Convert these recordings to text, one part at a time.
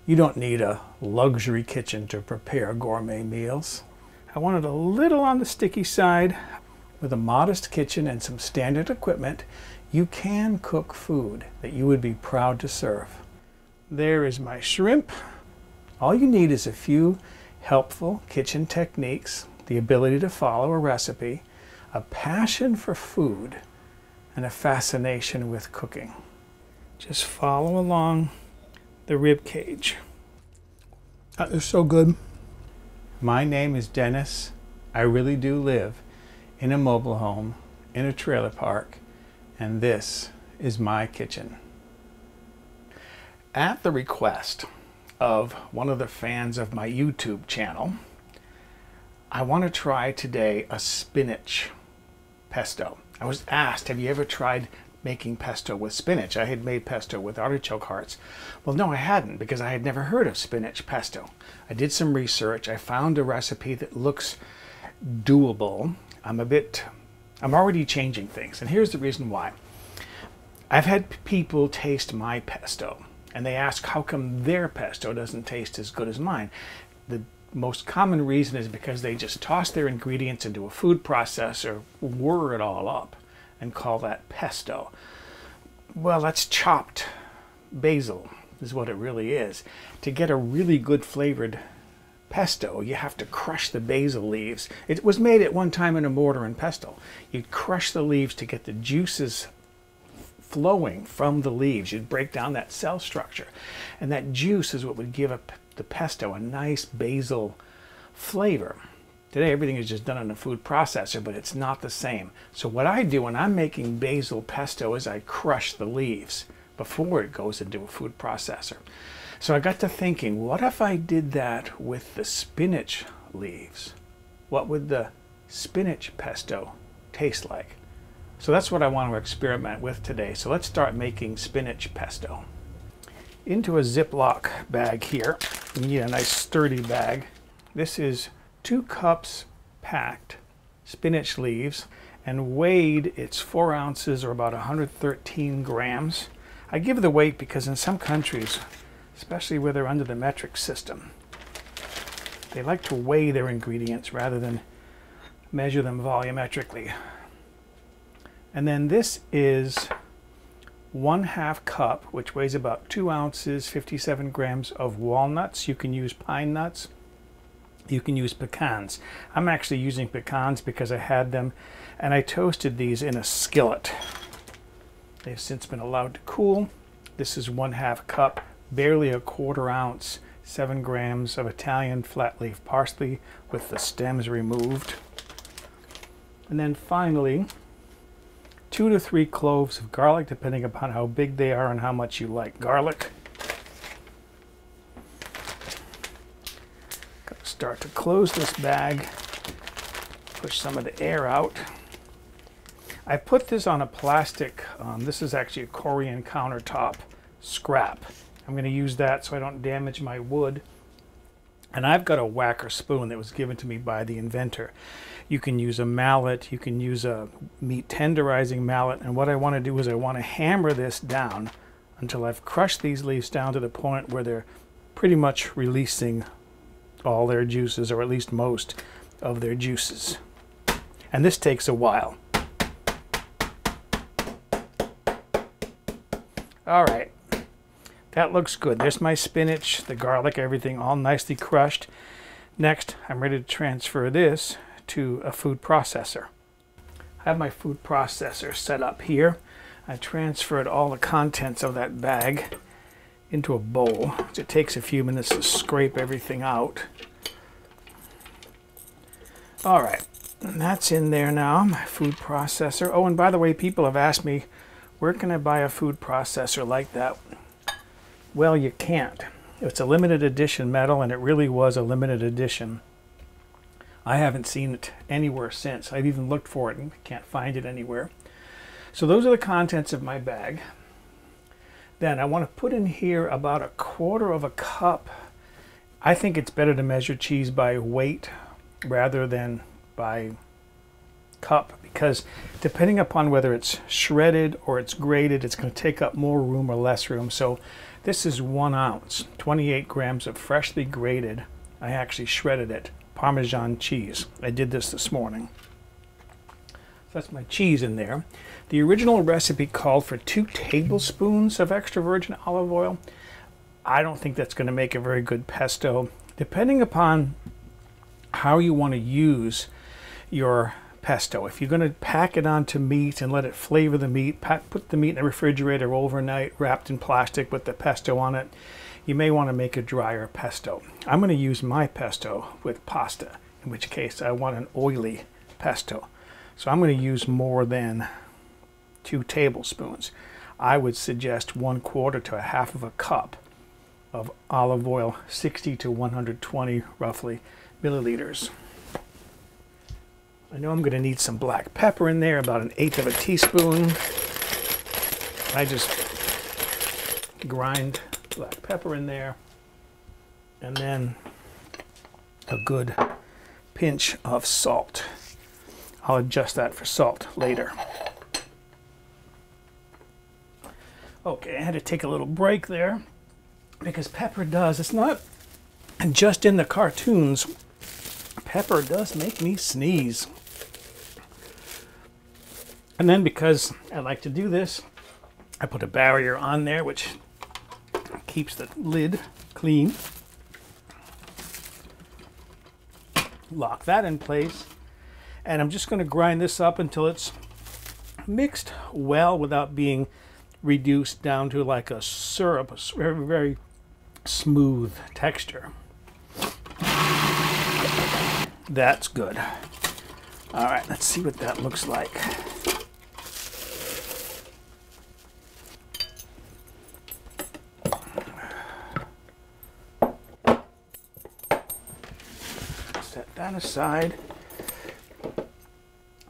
You don't need a luxury kitchen to prepare gourmet meals. I wanted a little on the sticky side. With a modest kitchen and some standard equipment, you can cook food that you would be proud to serve. There is my shrimp. All you need is a few helpful kitchen techniques, the ability to follow a recipe, a passion for food, and a fascination with cooking. Just follow along the rib cage. That is so good. My name is Dennis. I really do live in a mobile home, in a trailer park, and this is my kitchen. At the request of one of the fans of my YouTube channel, I want to try today a spinach pesto. I was asked, have you ever tried making pesto with spinach? I had made pesto with artichoke hearts. Well, no, I hadn't, because I had never heard of spinach pesto. I did some research. I found a recipe that looks doable. I'm already changing things, and here's the reason why. I've had people taste my pesto, and they ask how come their pesto doesn't taste as good as mine. The most common reason is because they just toss their ingredients into a food processor, whir it all up, and call that pesto. Well, that's chopped basil, is what it really is. To get a really good flavored pesto, you have to crush the basil leaves. It was made at one time in a mortar and pestle. You'd crush the leaves to get the juices flowing from the leaves. You'd break down that cell structure, and that juice is what would give the pesto a nice basil flavor. Today everything is just done in a food processor, but it's not the same. So what I do when I'm making basil pesto is I crush the leaves before it goes into a food processor. So I got to thinking, what if I did that with the spinach leaves? What would the spinach pesto taste like? So that's what I want to experiment with today. So let's start making spinach pesto. Into a Ziploc bag here. You need a nice sturdy bag. This is 2 cups packed spinach leaves, and weighed it's 4 ounces or about 113 grams. I give the weight because in some countries, especially where they're under the metric system, they like to weigh their ingredients rather than measure them volumetrically. And then this is 1/2 cup, which weighs about 2 ounces, 57 grams of walnuts. You can use pine nuts. You can use pecans. I'm actually using pecans because I had them, and I toasted these in a skillet. They've since been allowed to cool. This is 1/2 cup, barely a 1/4 ounce, 7 grams of Italian flat leaf parsley with the stems removed. And then finally, 2 to 3 cloves of garlic, depending upon how big they are and how much you like garlic. Gotta start to close this bag, push some of the air out. I put this on a plastic, this is actually a Korean countertop scrap. I'm going to use that so I don't damage my wood. And I've got a whacker spoon that was given to me by the inventor. You can use a mallet, you can use a meat tenderizing mallet, and what I want to do is I want to hammer this down until I've crushed these leaves down to the point where they're pretty much releasing all their juices, or at least most of their juices. And this takes a while. All right, that looks good. There's my spinach, the garlic, everything all nicely crushed. Next, I'm ready to transfer this to a food processor. I have my food processor set up here. I transferred all the contents of that bag into a bowl. It takes a few minutes to scrape everything out. All right, and that's in there now, my food processor. Oh, and by the way, people have asked me, where can I buy a food processor like that? Well, you can't. It's a limited edition metal, and it really was a limited edition. I haven't seen it anywhere since. I've even looked for it and can't find it anywhere. So those are the contents of my bag. Then I want to put in here about 1/4 cup. I think it's better to measure cheese by weight rather than by cup, because depending upon whether it's shredded or it's grated, it's going to take up more room or less room. So this is 1 ounce, 28 grams of freshly grated, I actually shredded it, Parmesan cheese. I did this morning. So that's my cheese in there. The original recipe called for 2 tablespoons of extra virgin olive oil. I don't think that's going to make a very good pesto. Depending upon how you want to use your pesto. If you're going to pack it onto meat and let it flavor the meat, put the meat in the refrigerator overnight wrapped in plastic with the pesto on it, you may want to make a drier pesto. I'm going to use my pesto with pasta, in which case I want an oily pesto. So I'm going to use more than 2 tablespoons. I would suggest 1/4 to 1/2 of a cup of olive oil, 60 to 120 roughly milliliters. I know I'm going to need some black pepper in there, about 1/8 of a teaspoon. I just grind black pepper in there, and then a good pinch of salt. I'll adjust that for salt later. Okay, I had to take a little break there because pepper does, it's not just in the cartoons, pepper does make me sneeze. And then because I like to do this, I put a barrier on there which keeps the lid clean. Lock that in place. And I'm just going to grind this up until it's mixed well without being reduced down to like a syrup, a very, very smooth texture. That's good. All right, let's see what that looks like. Set that aside.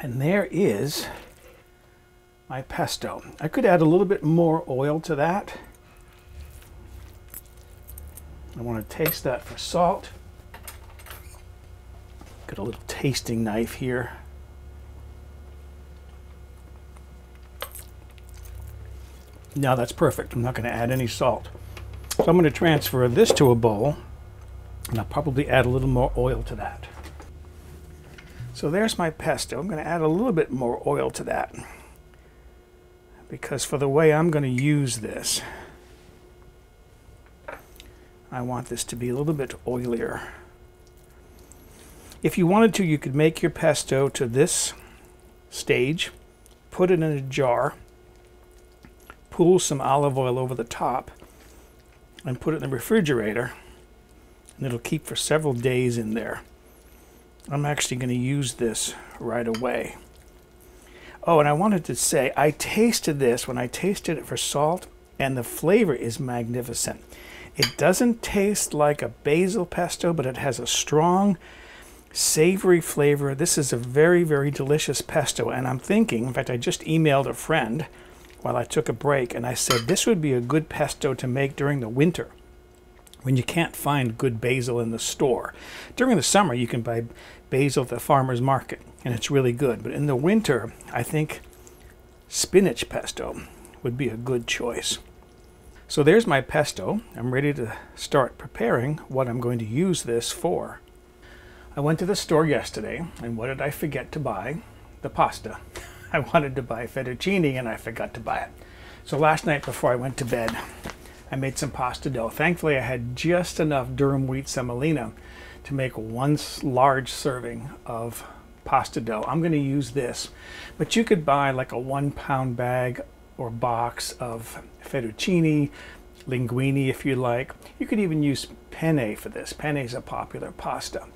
And there is my pesto. I could add a little bit more oil to that. I want to taste that for salt. Got a little tasting knife here. Now that's perfect. I'm not going to add any salt. So I'm going to transfer this to a bowl, and I'll probably add a little more oil to that. So there's my pesto. I'm going to add a little bit more oil to that because for the way I'm going to use this, I want this to be a little bit oilier. If you wanted to, you could make your pesto to this stage, put it in a jar, pool some olive oil over the top, and put it in the refrigerator, and it'll keep for several days in there. I'm actually going to use this right away. Oh, and I wanted to say, I tasted this when I tasted it for salt, and the flavor is magnificent. It doesn't taste like a basil pesto, but it has a strong, savory flavor. This is a very, very delicious pesto, and I'm thinking, in fact, I just emailed a friend while I took a break, and I said this would be a good pesto to make during the winter, when you can't find good basil in the store. During the summer, you can buy basil at the farmer's market, and it's really good. But in the winter, I think spinach pesto would be a good choice. So there's my pesto. I'm ready to start preparing what I'm going to use this for. I went to the store yesterday, and what did I forget to buy? The pasta. I wanted to buy fettuccine, and I forgot to buy it. So last night before I went to bed, I made some pasta dough. Thankfully, I had just enough durum wheat semolina to make one large serving of pasta dough. I'm going to use this, but you could buy like a 1-pound bag or box of fettuccine, linguine if you like. You could even use penne for this. Penne is a popular pasta.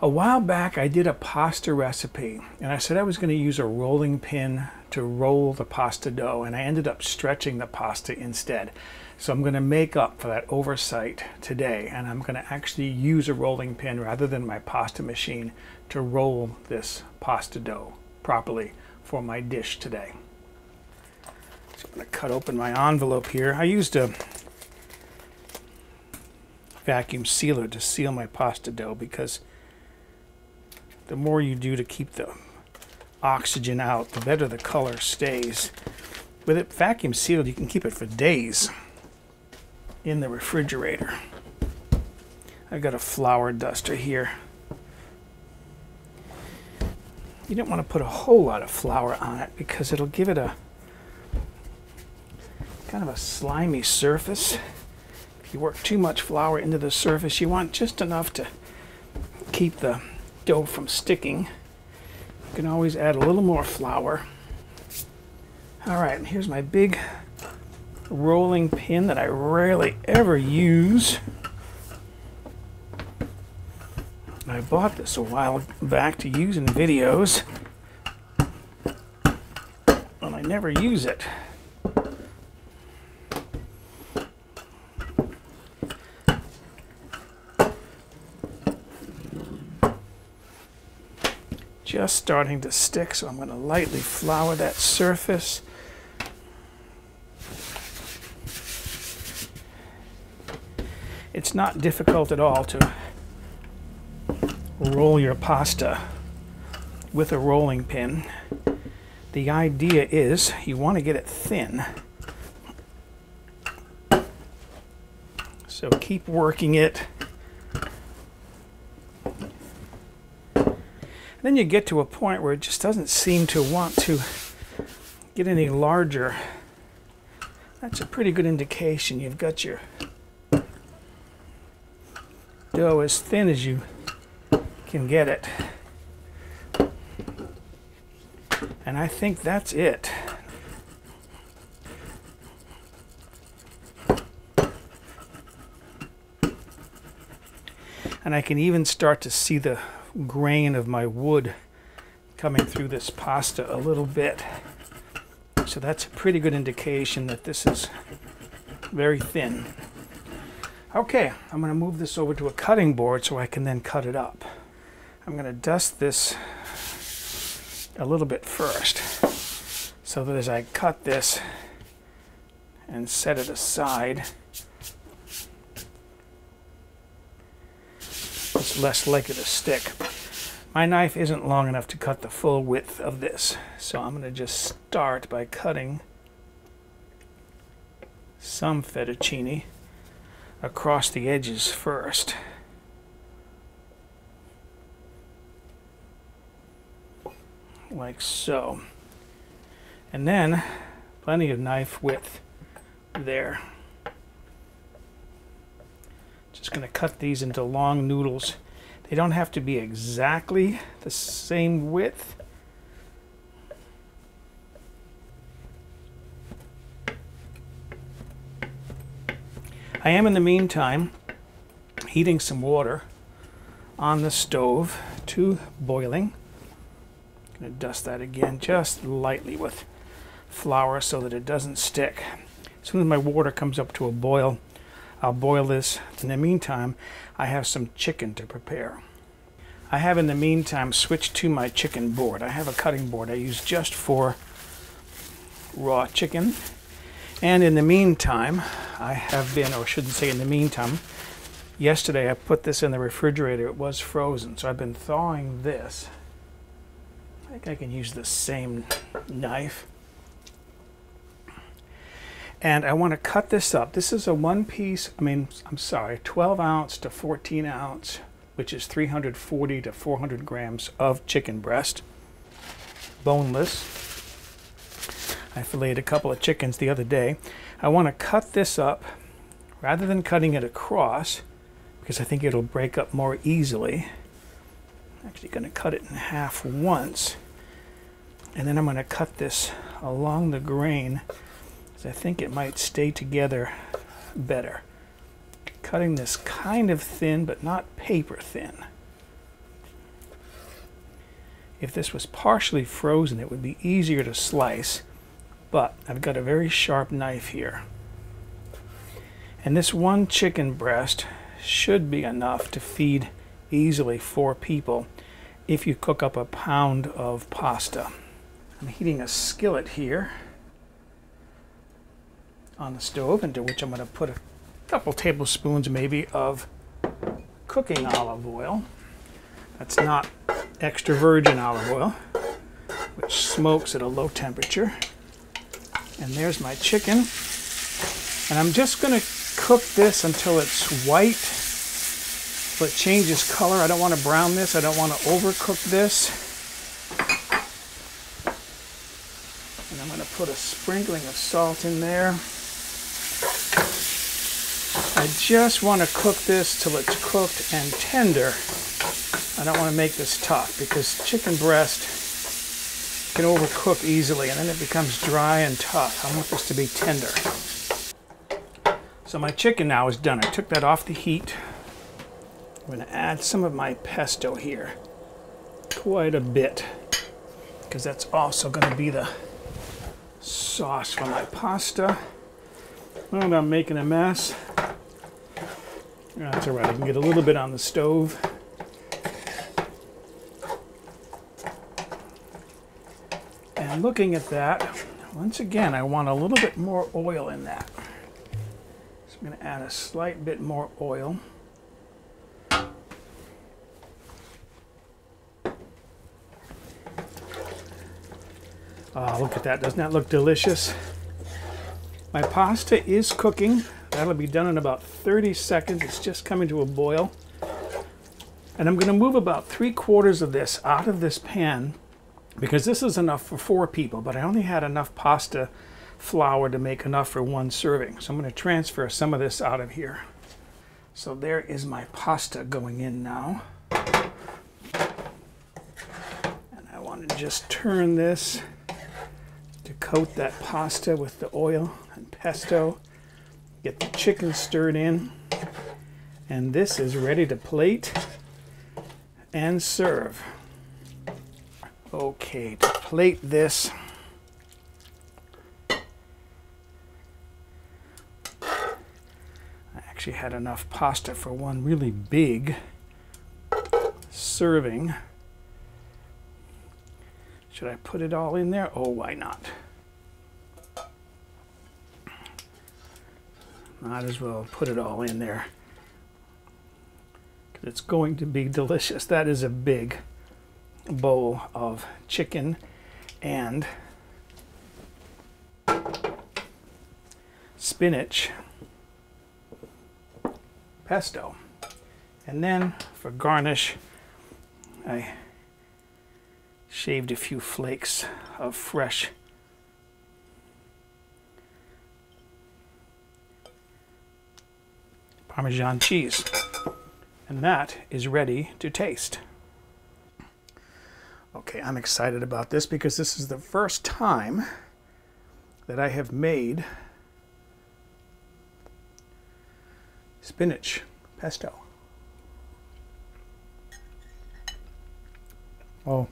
A while back, I did a pasta recipe, and I said I was going to use a rolling pin to roll the pasta dough, and I ended up stretching the pasta instead. So I'm going to make up for that oversight today, and I'm going to actually use a rolling pin rather than my pasta machine to roll this pasta dough properly for my dish today. So I'm going to cut open my envelope here. I used a vacuum sealer to seal my pasta dough because the more you do to keep the oxygen out, the better the color stays. With it vacuum sealed, you can keep it for days in the refrigerator. I've got a flour duster here. You don't want to put a whole lot of flour on it because it'll give it a kind of a slimy surface. If you work too much flour into the surface, you want just enough to keep the dough from sticking. You can always add a little more flour. All right, and here's my big rolling pin that I rarely ever use. I bought this a while back to use in videos, but I never use it. Just starting to stick, so I'm going to lightly flour that surface. It's not difficult at all to roll your pasta with a rolling pin. The idea is you want to get it thin. So keep working it. Then you get to a point where it just doesn't seem to want to get any larger. That's a pretty good indication you've got your dough as thin as you can get it. And I think that's it. And I can even start to see the grain of my wood coming through this pasta a little bit. So that's a pretty good indication that this is very thin. Okay, I'm going to move this over to a cutting board so I can then cut it up. I'm going to dust this a little bit first so that as I cut this and set it aside, it's less likely to stick. My knife isn't long enough to cut the full width of this, so I'm going to just start by cutting some fettuccine across the edges first. Like so. And then plenty of knife width there. Just going to cut these into long noodles. They don't have to be exactly the same width. I am in the meantime heating some water on the stove to boiling. I'm going to dust that again just lightly with flour so that it doesn't stick. As soon as my water comes up to a boil, I'll boil this. In the meantime, I have some chicken to prepare. I have in the meantime switched to my chicken board. I have a cutting board I use just for raw chicken. And in the meantime, I have been, or I shouldn't say in the meantime, yesterday I put this in the refrigerator. It was frozen, so I've been thawing this. I think I can use the same knife. And I want to cut this up. This is a 12 ounce to 14 ounce, which is 340 to 400 grams of chicken breast, boneless. I filleted a couple of chickens the other day. I want to cut this up rather than cutting it across because I think it'll break up more easily. I'm actually going to cut it in half once, and then I'm going to cut this along the grain because I think it might stay together better. Cutting this kind of thin, but not paper thin. If this was partially frozen, it would be easier to slice, but I've got a very sharp knife here. And this one chicken breast should be enough to feed easily 4 people if you cook up a pound of pasta. I'm heating a skillet here on the stove, into which I'm going to put a couple tablespoons maybe of cooking olive oil. That's not extra virgin olive oil. which smokes at a low temperature. And there's my chicken. And I'm just going to cook this until it's white, so it changes color. I don't want to brown this. I don't want to overcook this. And I'm going to put a sprinkling of salt in there. I just want to cook this till it's cooked and tender. I don't want to make this tough because chicken breast can overcook easily and then it becomes dry and tough. I want this to be tender. So my chicken now is done. I took that off the heat. I'm going to add some of my pesto here. Quite a bit, because that's also going to be the sauce for my pasta. And I'm making a mess. That's all right. I can get a little bit on the stove. And looking at that, once again, I want a little bit more oil in that. So I'm going to add a slight bit more oil. Oh, look at that. Doesn't that look delicious? My pasta is cooking. That'll be done in about 30 seconds. It's just coming to a boil. And I'm going to move about 3/4 of this out of this pan because this is enough for 4 people, but I only had enough pasta flour to make enough for 1 serving. So I'm going to transfer some of this out of here. So there is my pasta going in now. And I want to just turn this to coat that pasta with the oil and pesto. Get the chicken stirred in. And this is ready to plate and serve. Okay, to plate this, I actually had enough pasta for 1 really big serving. Should I put it all in there? Oh, why not? Might as well put it all in there. It's going to be delicious. That is a big bowl of chicken and spinach pesto. And then for garnish, I shaved a few flakes of fresh Parmesan cheese. And that is ready to taste. Okay, I'm excited about this because this is the first time that I have made spinach pesto. Oh,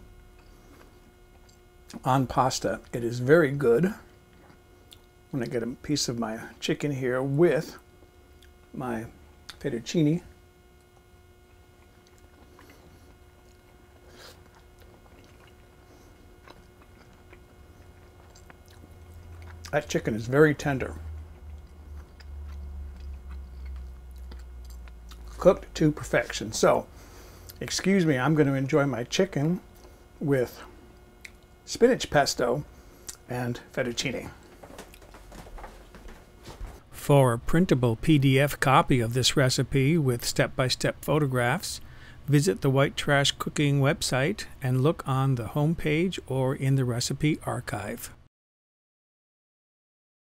on pasta, it is very good. When I get a piece of my chicken here with my fettuccine. That chicken is very tender. Cooked to perfection. So, excuse me, I'm going to enjoy my chicken with spinach pesto and fettuccine. For a printable PDF copy of this recipe with step-by-step photographs, visit the White Trash Cooking website and look on the home page or in the recipe archive.